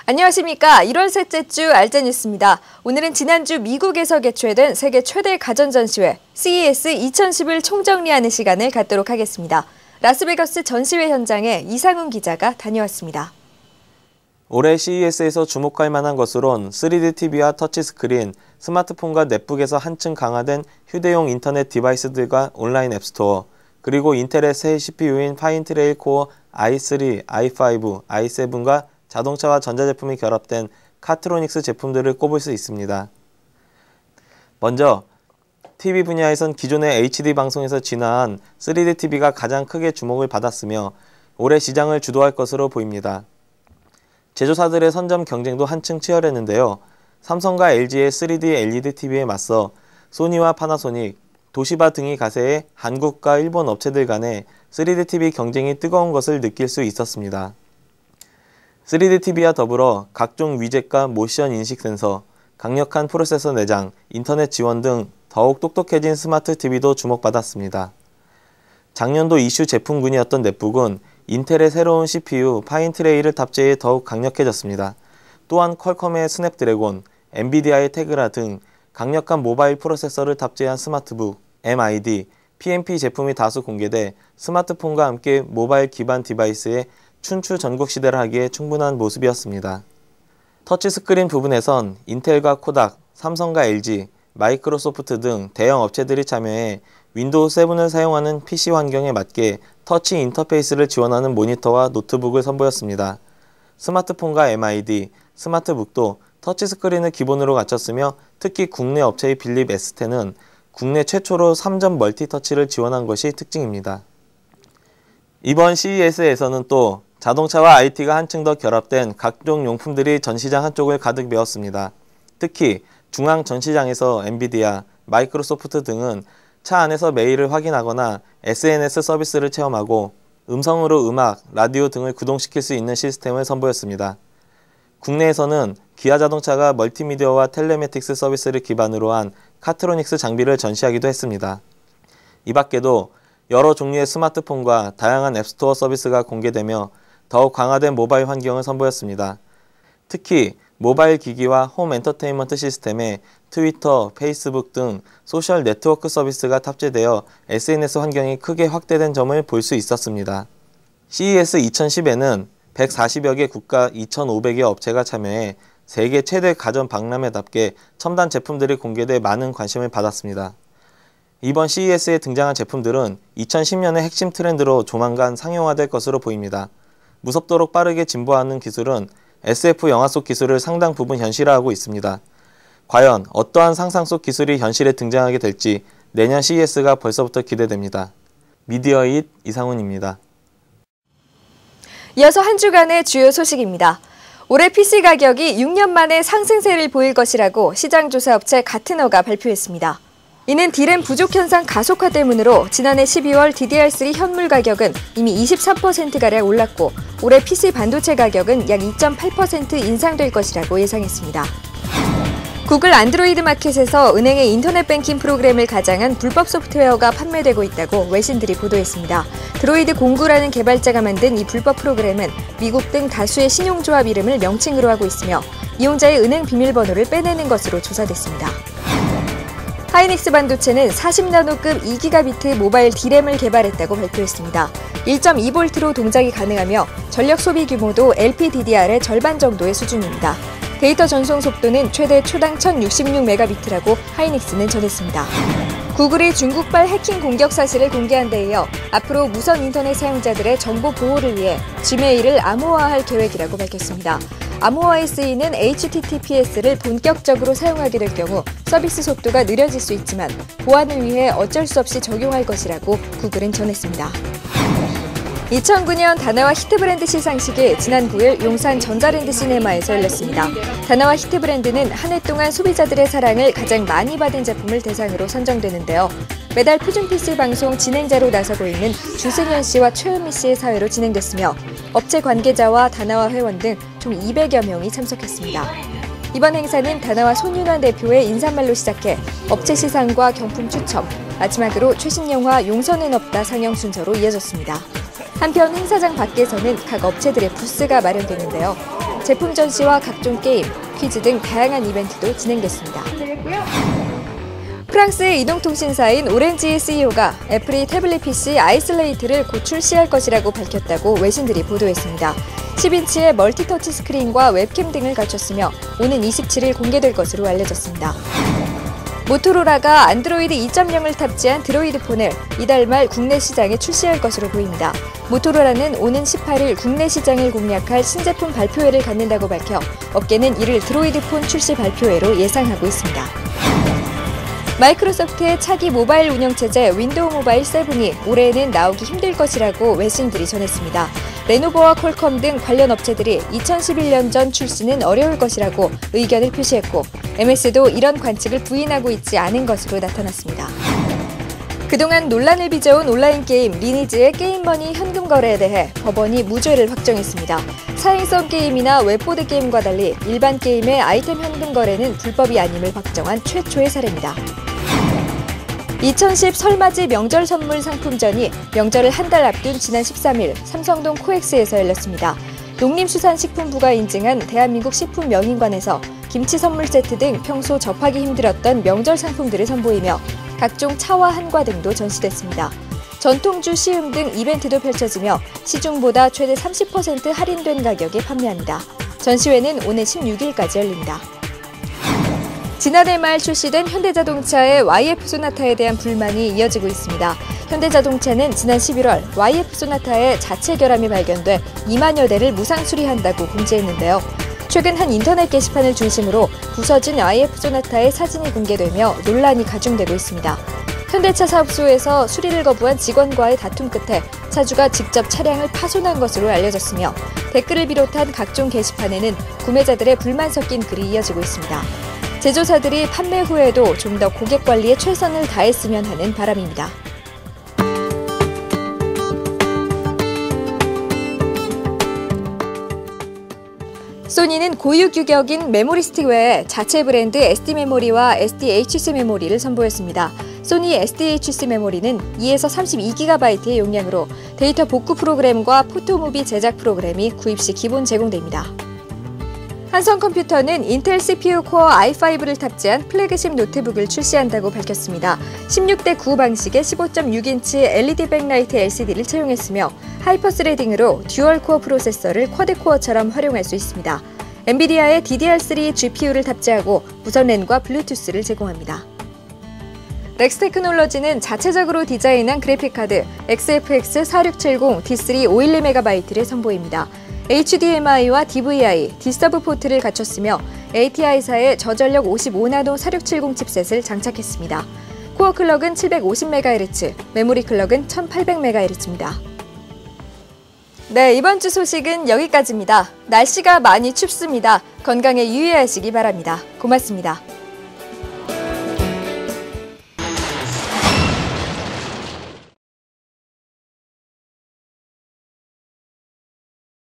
안녕하십니까. 1월 셋째 주 알짜뉴스입니다. 오늘은 지난주 미국에서 개최된 세계 최대 가전전시회 CES 2010을 총정리하는 시간을 갖도록 하겠습니다. 라스베가스 전시회 현장에 이상훈 기자가 다녀왔습니다. 올해 CES에서 주목할 만한 것으론 3D TV와 터치스크린, 스마트폰과 넷북에서 한층 강화된 휴대용 인터넷 디바이스들과 온라인 앱스토어, 그리고 인텔의 새 CPU인 파인트레일 코어 i3, i5, i7과 자동차와 전자제품이 결합된 카트로닉스 제품들을 꼽을 수 있습니다. 먼저 TV 분야에선 기존의 HD 방송에서 진화한 3D TV가 가장 크게 주목을 받았으며 올해 시장을 주도할 것으로 보입니다. 제조사들의 선점 경쟁도 한층 치열했는데요. 삼성과 LG의 3D LED TV에 맞서 소니와 파나소닉, 도시바 등이 가세해 한국과 일본 업체들 간의 3D TV 경쟁이 뜨거운 것을 느낄 수 있었습니다. 3D TV와 더불어 각종 위젯과 모션 인식 센서, 강력한 프로세서 내장, 인터넷 지원 등 더욱 똑똑해진 스마트 TV도 주목받았습니다. 작년도 이슈 제품군이었던 넷북은 인텔의 새로운 CPU 파인트레일을 탑재해 더욱 강력해졌습니다. 또한 퀄컴의 스냅드래곤, 엔비디아의 테그라 등 강력한 모바일 프로세서를 탑재한 스마트북, MID, PMP 제품이 다수 공개돼 스마트폰과 함께 모바일 기반 디바이스의 춘추 전국시대를 하기에 충분한 모습이었습니다. 터치스크린 부분에선 인텔과 코닥, 삼성과 LG, 마이크로소프트 등 대형 업체들이 참여해 윈도우 7을 사용하는 PC 환경에 맞게 터치 인터페이스를 지원하는 모니터와 노트북을 선보였습니다. 스마트폰과 MID, 스마트북도 터치스크린을 기본으로 갖췄으며 특히 국내 업체의 빌립 S10은 국내 최초로 3점 멀티터치를 지원한 것이 특징입니다. 이번 CES에서는 또 자동차와 IT가 한층 더 결합된 각종 용품들이 전시장 한쪽을 가득 메웠습니다. 특히 중앙 전시장에서 엔비디아, 마이크로소프트 등은 차 안에서 메일을 확인하거나 SNS 서비스를 체험하고 음성으로 음악, 라디오 등을 구동시킬 수 있는 시스템을 선보였습니다. 국내에서는 기아자동차가 멀티미디어와 텔레매틱스 서비스를 기반으로 한 카트로닉스 장비를 전시하기도 했습니다. 이 밖에도 여러 종류의 스마트폰과 다양한 앱스토어 서비스가 공개되며 더욱 강화된 모바일 환경을 선보였습니다. 특히 모바일 기기와 홈 엔터테인먼트 시스템에 트위터, 페이스북 등 소셜 네트워크 서비스가 탑재되어 SNS 환경이 크게 확대된 점을 볼 수 있었습니다. CES 2010에는 140여 개 국가 2,500여 업체가 참여해 세계 최대 가전 박람회답게 첨단 제품들이 공개돼 많은 관심을 받았습니다. 이번 CES에 등장한 제품들은 2010년의 핵심 트렌드로 조만간 상용화될 것으로 보입니다. 무섭도록 빠르게 진보하는 기술은 SF 영화 속 기술을 상당 부분 현실화하고 있습니다. 과연 어떠한 상상 속 기술이 현실에 등장하게 될지 내년 CES가 벌써부터 기대됩니다. 미디어잇 이상훈입니다. 이어서 한 주간의 주요 소식입니다. 올해 PC 가격이 6년 만에 상승세를 보일 것이라고 시장조사업체 가트너가 발표했습니다. 이는 D램 부족 현상 가속화 때문으로 지난해 12월 DDR3 현물 가격은 이미 23%가량 올랐고 올해 PC 반도체 가격은 약 2.8% 인상될 것이라고 예상했습니다. 구글 안드로이드 마켓에서 은행의 인터넷 뱅킹 프로그램을 가장한 불법 소프트웨어가 판매되고 있다고 외신들이 보도했습니다. 드로이드 공구라는 개발자가 만든 이 불법 프로그램은 미국 등 다수의 신용조합 이름을 명칭으로 하고 있으며 이용자의 은행 비밀번호를 빼내는 것으로 조사됐습니다. 하이닉스 반도체는 40나노급 2기가비트 모바일 D램을 개발했다고 발표했습니다. 1.2V로 동작이 가능하며 전력 소비 규모도 LPDDR의 절반 정도의 수준입니다. 데이터 전송 속도는 최대 초당 1066메가비트라고 하이닉스는 전했습니다. 구글이 중국발 해킹 공격 사실을 공개한 데 이어 앞으로 무선 인터넷 사용자들의 정보 보호를 위해 지메일을 암호화할 계획이라고 밝혔습니다. 암호화에 쓰이는 HTTPS를 본격적으로 사용하게 될 경우 서비스 속도가 느려질 수 있지만 보안을 위해 어쩔 수 없이 적용할 것이라고 구글은 전했습니다. 2009년 다나와 히트브랜드 시상식이 지난 9일 용산 전자랜드 시네마에서 열렸습니다. 다나와 히트브랜드는 한 해 동안 소비자들의 사랑을 가장 많이 받은 제품을 대상으로 선정되는데요. 매달 표준 PC 방송 진행자로 나서고 있는 주승현 씨와 최은미 씨의 사회로 진행됐으며 업체 관계자와 다나와 회원 등 총 200여 명이 참석했습니다. 이번 행사는 다나와 손윤환 대표의 인사말로 시작해 업체 시상과 경품 추첨, 마지막으로 최신 영화 용서는 없다 상영 순서로 이어졌습니다. 한편 행사장 밖에서는 각 업체들의 부스가 마련되는데요. 제품 전시와 각종 게임, 퀴즈 등 다양한 이벤트도 진행됐습니다. 프랑스의 이동통신사인 오렌지의 CEO가 애플이 태블릿 PC 아이슬레이트를 곧 출시할 것이라고 밝혔다고 외신들이 보도했습니다. 10인치의 멀티터치 스크린과 웹캠 등을 갖췄으며 오는 27일 공개될 것으로 알려졌습니다. 모토로라가 안드로이드 2.0을 탑재한 드로이드 폰을 이달 말 국내 시장에 출시할 것으로 보입니다. 모토로라는 오는 18일 국내 시장을 공략할 신제품 발표회를 갖는다고 밝혀 업계는 이를 드로이드 폰 출시 발표회로 예상하고 있습니다. 마이크로소프트의 차기 모바일 운영체제 윈도우 모바일 7이 올해에는 나오기 힘들 것이라고 외신들이 전했습니다. 레노버와 퀄컴 등 관련 업체들이 2011년 전 출시는 어려울 것이라고 의견을 표시했고 MS도 이런 관측을 부인하고 있지 않은 것으로 나타났습니다. 그동안 논란을 빚어온 온라인 게임 리니지의 게임머니 현금 거래에 대해 법원이 무죄를 확정했습니다. 사행성 게임이나 웹보드 게임과 달리 일반 게임의 아이템 현금 거래는 불법이 아님을 확정한 최초의 사례입니다. 2010 설맞이 명절 선물 상품전이 명절을 한 달 앞둔 지난 13일 삼성동 코엑스에서 열렸습니다. 농림수산식품부가 인증한 대한민국 식품명인관에서 김치 선물 세트 등 평소 접하기 힘들었던 명절 상품들을 선보이며 각종 차와 한과 등도 전시됐습니다. 전통주 시음 등 이벤트도 펼쳐지며 시중보다 최대 30% 할인된 가격에 판매합니다. 전시회는 오늘 16일까지 열립니다. 지난해 말 출시된 현대자동차의 YF 소나타에 대한 불만이 이어지고 있습니다. 현대자동차는 지난 11월 YF 소나타의 자체 결함이 발견돼 2만여 대를 무상 수리한다고 공지했는데요. 최근 한 인터넷 게시판을 중심으로 부서진 YF 소나타의 사진이 공개되며 논란이 가중되고 있습니다. 현대차 사업소에서 수리를 거부한 직원과의 다툼 끝에 차주가 직접 차량을 파손한 것으로 알려졌으며 댓글을 비롯한 각종 게시판에는 구매자들의 불만 섞인 글이 이어지고 있습니다. 제조사들이 판매 후에도 좀 더 고객 관리에 최선을 다했으면 하는 바람입니다. 소니는 고유 규격인 메모리 스틱 외에 자체 브랜드 SD 메모리와 SDHC 메모리를 선보였습니다. 소니 SDHC 메모리는 2에서 32GB의 용량으로 데이터 복구 프로그램과 포토무비 제작 프로그램이 구입 시 기본 제공됩니다. 한성컴퓨터는 인텔 CPU 코어 i5를 탑재한 플래그십 노트북을 출시한다고 밝혔습니다. 16대 9 방식의 15.6인치 LED 백라이트 LCD를 채용했으며 하이퍼스레딩으로 듀얼 코어 프로세서를 쿼드코어처럼 활용할 수 있습니다. 엔비디아의 DDR3 GPU를 탑재하고 무선 랜과 블루투스를 제공합니다. 렉스테크놀로지는 자체적으로 디자인한 그래픽카드 XFX 4670 D3 512MB를 선보입니다. HDMI와 DVI, D서브 포트를 갖췄으며 ATI사의 저전력 55나노 4670 칩셋을 장착했습니다. 코어 클럭은 750MHz, 메모리 클럭은 1800MHz입니다. 네, 이번 주 소식은 여기까지입니다. 날씨가 많이 춥습니다. 건강에 유의하시기 바랍니다. 고맙습니다.